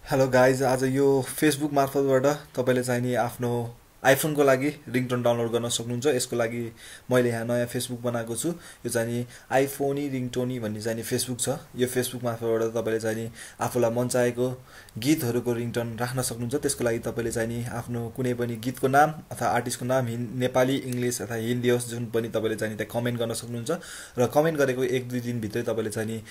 Hello guys, आज यो Facebook मार्फतबाट तपाईँले चाहिँ नि आफ्नो आइफोनको लागि रिङटोन डाउनलोड गर्न सक्नुहुन्छ। यसको लागि मैले यहाँ नयाँ फेसबुक बनाएको छु। यो चाहिँ नि आइफोनी रिङटोनी भन्ने चाहिँ नि फेसबुक छ। यो फेसबुक मार्फतबाट तपाईँले चाहिँ नि आफूलाई मन चाहेको गीतहरूको रिङटोन राख्न सक्नुहुन्छ। त्यसको लागि तपाईँले चाहिँ नि आफ्नो कुनै पनि गीतको नाम अथवा आर्टिस्टको नाम नेपाली, इङ्ग्लिस अथवा हिन्दी होस्, जुन पनि तपाईँले चाहिँ नि त्यहाँ कमेन्ट गर्न सक्नुहुन्छ। र कमेन्ट गरेको 1-2 दिनभित्रै तपाईँले चाहिँ नि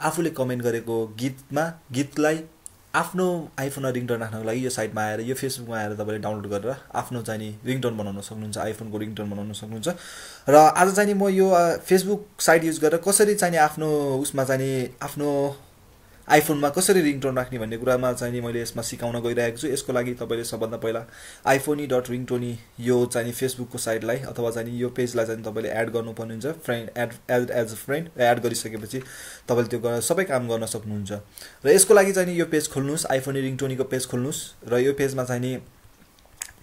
आफूले कमेन्ट गरेको गीतलाई आफ्नो आइफोनमा रिङटोन राख्नको लागि यो साइटमा आएर, यो फेसबुकमा आएर तपाईँले डाउनलोड गरेर आफ्नो चाहिँ नि रिङटोन बनाउन सक्नुहुन्छ, आइफोनको रिङटोन बनाउन सक्नुहुन्छ। र आज चाहिँ नि म यो फेसबुक साइट युज गरेर कसरी चाहिँ नि आफ्नो उसमा चाहिँ नि आफ्नो आइफोनमा कसरी रिङटोन राख्ने भन्ने कुरामा चाहिँ नि मैले यसमा सिकाउन गइरहेको छु। यसको लागि तपाईँले सबभन्दा पहिला iphony.ringtone यो चाहिँ नि फेसबुकको साइटलाई अथवा चाहिँ नि यो पेजलाई चाहिँ तपाईँले एड गर्नुपर्ने हुन्छ। Add as a friend add गरिसकेपछि तपाईँले त्यो सबै काम गर्न सक्नुहुन्छ। र यसको लागि चाहिँ नि यो पेज खोल्नुहोस्, आइफोनी रिङटोनीको पेज खोल्नुहोस्। र यो पेजमा चाहिँ नि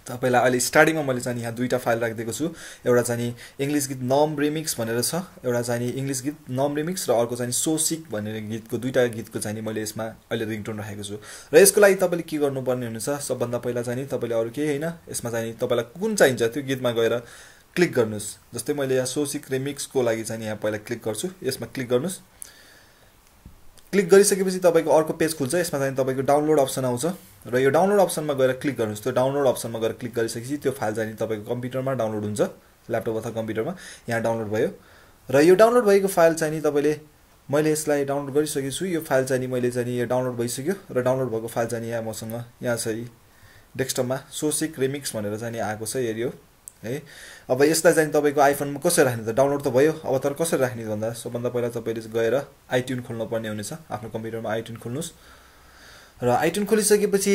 तपाईँलाई अहिले स्टार्टिङमा मैले चाहिँ यहाँ 2टा फाइल राखिदिएको छु। एउटा चाहिँ नि इङ्ग्लिस गीत नम रिमिक्स भनेर छ, एउटा चाहिँ नि इङ्ग्लिस गीत नम रिमिक्स, र अर्को चाहिँ सो सिक भनेर गीतको 2टा गीतको चाहिँ नि मैले यसमा अहिले रिङटोन राखेको छु। र यसको लागि तपाईँले के गर्नुपर्ने हुन्छ, सबभन्दा पहिला चाहिँ नि तपाईँले अरू केही होइन, यसमा चाहिँ नि तपाईँलाई कुन चाहिन्छ त्यो गीतमा गएर क्लिक गर्नुहोस्। जस्तै मैले यहाँ सो सिक रिमिक्सको लागि चाहिँ यहाँ पहिला क्लिक गर्छु। यसमा क्लिक गर्नुहोस्। क्लिक गरिसकेपछि तपाईँको अर्को पेज खुल्छ। यसमा चाहिँ तपाईँको डाउनलोड अप्सन आउँछ र यो डाउनलोड अप्सनमा गएर क्लिक गर्नुहोस्। त्यो डाउनलोड अप्सनमा गएर क्लिक गरिसकेपछि त्यो फाइल चाहिँ तपाईँको कम्प्युटरमा डाउनलोड हुन्छ, ल्यापटप अथवा कम्प्युटरमा यहाँ डाउनलोड भयो। र यो डाउनलोड भएको फाइल चाहिँ नि तपाईँले, मैले यसलाई डाउनलोड गरिसकेको छु। यो फाइल चाहिँ नि मैले चाहिँ नि यो डाउनलोड भइसक्यो र डाउनलोड भएको फाइल चाहिँ यहाँ मसँग यहाँ छ डेस्कटपमा सोसिक रिमिक्स भनेर चाहिँ आएको छ हेऱ्यो है। अब यसलाई चाहिँ तपाईँको आइफोनमा कसरी राख्ने, त डाउनलोड त भयो, अब तर कसरी राख्ने भन्दा सबभन्दा पहिला तपाईँले गएर आइट्युन खोल्नुपर्ने हुनेछ। आफ्नो कम्प्युटरमा आइट्युन खोल्नुहोस् र आइट्युन खोलिसकेपछि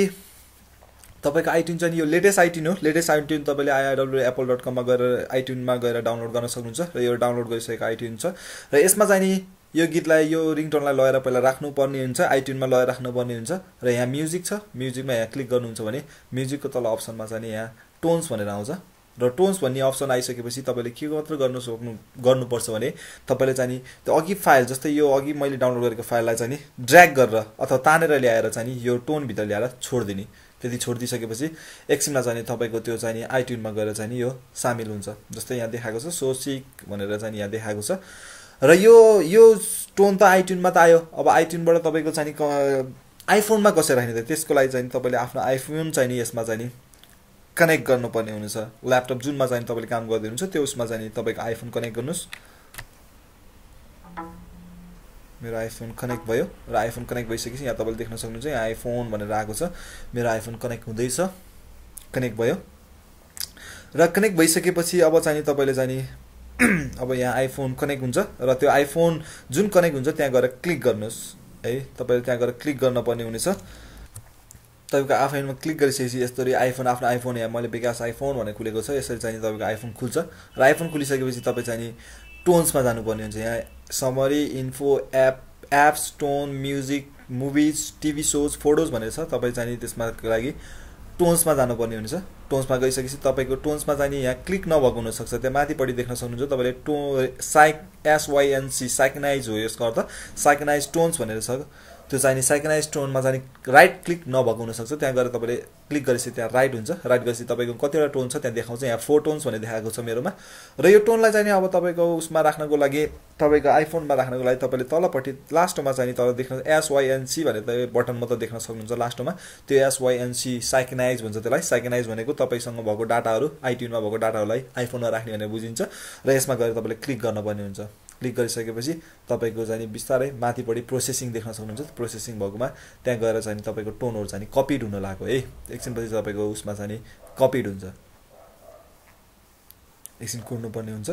तपाईँको आइट्युन चाहिँ यो लेटेस्ट आइट्युन हो। लेटेस्ट आइट्युन तपाईँले iwapple.com मा गएर आइट्युनमा गएर डाउनलोड गर्न सक्नुहुन्छ। र यो डाउनलोड गरिसकेको आइट्युन छ। र यसमा चाहिँ नि यो गीतलाई, यो रिङटोनलाई लगेर पहिला राख्नुपर्ने हुन्छ, आइट्युनमा लगेर राख्नुपर्ने हुन्छ। र यहाँ म्युजिक छ, म्युजिकमा यहाँ क्लिक गर्नुहुन्छ भने म्युजिकको तल अप्सनमा चाहिँ नि यहाँ टोन्स भनेर आउँछ। र टोन्स भन्ने अप्सन आइसकेपछि तपाईँले के मात्र गर्नुपर्छ भने तपाईँले चाहिँ नि त्यो अघि फाइल, जस्तै यो अघि मैले डाउनलोड गरेको फाइललाई चाहिँ नि ड्र्याग गरेर अथवा तानेर ल्याएर चाहिँ नि यो टोनभित्र ल्याएर छोडिदिने। त्यति छोडिदिइसकेपछि एकछिनमा चाहिँ तपाईँको त्यो चाहिँ नि आइट्युनमा गएर चाहिँ नि यो सामेल हुन्छ। जस्तै यहाँ देखाएको छ सोसिक भनेर चाहिँ यहाँ देखाएको छ। र यो टोन त आइट्युनमा त आयो। अब आइट्युनबाट तपाईँको चाहिँ नि आइफोनमा कसरी राख्ने त, त्यसको लागि चाहिँ तपाईँले आफ्नो आइफोन चाहिँ नि यसमा चाहिँ नि कनेक्ट गर्नुपर्ने हुनेछ। ल्यापटप जुनमा चाहिँ तपाईँले काम गर्दै हुनुहुन्छ त्यो उसमा चाहिँ तपाईँको आइफोन कनेक्ट गर्नुहोस्। मेरो आइफोन कनेक्ट भयो र आइफोन कनेक्ट भइसकेपछि यहाँ तपाईँले देख्न सक्नुहुन्छ यहाँ आइफोन भनेर आएको छ। मेरो आइफोन कनेक्ट हुँदैछ, कनेक्ट भयो। र कनेक्ट भइसकेपछि अब चाहिँ तपाईँले चाहिँ नि अब यहाँ आइफोन कनेक्ट हुन्छ र त्यो आइफोन जुन कनेक्ट हुन्छ त्यहाँ गएर क्लिक गर्नुहोस् है। तपाईँले त्यहाँ गएर क्लिक गर्नुपर्ने हुनेछ। तपाईँको आइफोनमा क्लिक गरिसकेपछि यसरी आइफोन, आफ्नो आइफोन यहाँ मैले विकास आइफोन भनेर खुलेको छ, यसरी चाहिँ तपाईँको आइफोन खुल्छ। र आइफोन खुलिसकेपछि तपाईँ चाहिँ नि टोन्समा जानुपर्ने हुन्छ। यहाँ summary, info, apps, tone, music, movies, TV shows, photos भनेर छ। तपाईँ चाहिँ नि त्यसमा लागि टोन्समा जानुपर्ने हुन्छ। टोन्समा गइसकेपछि तपाईँको टोन्समा चाहिँ नि यहाँ क्लिक नभएको हुनसक्छ, त्यहाँ माथिपट्टि देख्न सक्नुहुन्छ तपाईँले SYNC साइकनाइज हो यसको अर्थ, साइकनाइज टोन्स भनेर छ। त्यो चाहिँ नि साइकनाइज टोनमा चाहिँ राइट क्लिक नभएको हुनसक्छ। त्यहाँ गएर तपाईँले क्लिक गरेपछि त्यहाँ राइट हुन्छ। राइट गरेपछि तपाईँको कतिवटा टोन छ त्यहाँ देखाउँछ। यहाँ 4 टोन्स भनेर देखाएको छ मेरोमा। र यो टोनलाई चाहिँ नि अब तपाईँको उसमा राख्नको लागि, तपाईँको आइफोनमा राख्नको लागि तपाईँले तलपट्टि लास्टमा चाहिँ तल देख्न SYNC भनेर बटन मात्र देख्न सक्नुहुन्छ लास्टमा। त्यो SYNC साइकनाइज भन्छ त्यसलाई। साइकनाइज भनेको तपाईँसँग भएको डाटाहरू, आइट्युनमा भएको डाटाहरूलाई आइफोनमा राख्ने भनेर बुझिन्छ। र यसमा गएर तपाईँले क्लिक गर्नुपर्ने हुन्छ। क्लिक गरिसकेपछि तपाईँको चाहिँ बिस्तारै माथिपट्टि प्रोसेसिङ देख्न सक्नुहुन्छ। प्रोसेसिङ भएकोमा त्यहाँ गएर चाहिँ तपाईँको टोनहरू चाहिँ कपिड हुन लाग्यो है। एकछिनपछि तपाईँको उसमा चाहिँ कपिड हुन्छ, एकछिन कुर्नुपर्ने हुन्छ।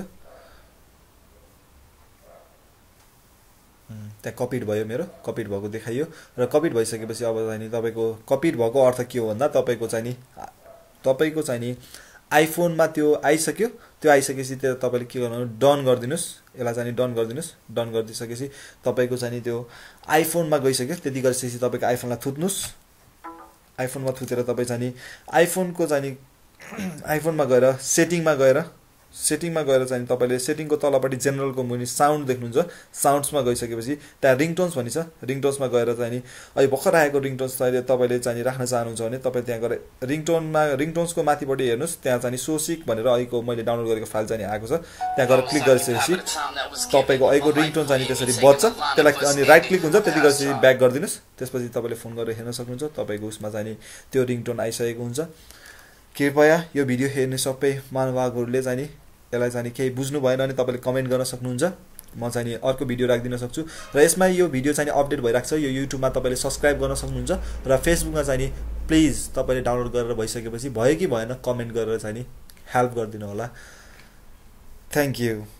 त्यहाँ कपिड भयो, मेरो कपिड भएको देखाइयो। र कपिड भइसकेपछि अब चाहिँ तपाईँको कपिड भएको अर्थ के हो भन्दा तपाईँको चाहिँ नि आइफोनमा त्यो आइसक्यो। त्यो आइसकेपछि त्यो तपाईँले के गर्नु, डन गरिदिनुहोस्। यसलाई चाहिँ डन गरिदिनुहोस्। डन गरिदिइसकेपछि तपाईँको चाहिँ त्यो आइफोनमा गइसक्यो। त्यति गरिसकेपछि तपाईँको आइफोनलाई थुत्नुहोस्। आइफोनमा थुतेर तपाईँ चाहिँ आइफोनको चाहिँ आइफोनमा गएर सेटिङमा गएर सेटिङमा गएर चाहिँ तपाईँले सेटिङको तलपट्टि जेनरलको मुनि साउन्ड देख्नुहुन्छ। साउन्ड्समा गइसकेपछि त्यहाँ रिङटोन्स भन्ने छ। रिङटोन्समा गएर चाहिँ अहिले भर्खर आएको रिङटोन्स तपाईँले चाहिँ राख्न चाहनुहुन्छ भने तपाईँ त्यहाँ गएर रिङटोन्सको माथिपट्टि हेर्नुहोस्, त्यहाँ चाहिँ सोसिक भनेर अहिलेको मैले डाउनलोड गरेको फाइल चाहिँ आएको छ। त्यहाँ गएर क्लिक गरिसकेपछि तपाईँको अहिलेको रिङटोन चाहिँ त्यसरी बज्छ। त्यसलाई अनि राइट क्लिक हुन्छ, त्यति गरेपछि ब्याक गरिदिनुहोस्। त्यसपछि तपाईँले फोन गरेर हेर्न सक्नुहुन्छ। तपाईँको उसमा चाहिँ त्यो रिङटोन आइसकेको हुन्छ। कृपया यो भिडियो हेर्ने सबै महानुभावहरूले चाहिँ यसलाई चाहिँ केही बुझ्नु भएन भने तपाईँले कमेन्ट गर्न सक्नुहुन्छ। म चाहिँ अर्को भिडियो राखिदिन सक्छु। र यसमा यो भिडियो चाहिँ अपडेट भइरहेको छ। यो युट्युबमा तपाईँले सब्सक्राइब गर्न सक्नुहुन्छ। र फेसबुकमा चाहिँ प्लिज तपाईँले डाउनलोड गरेर भइसकेपछि भयो कि भएन कमेन्ट गरेर चाहिँ हेल्प गरिदिनु होला। Thank you.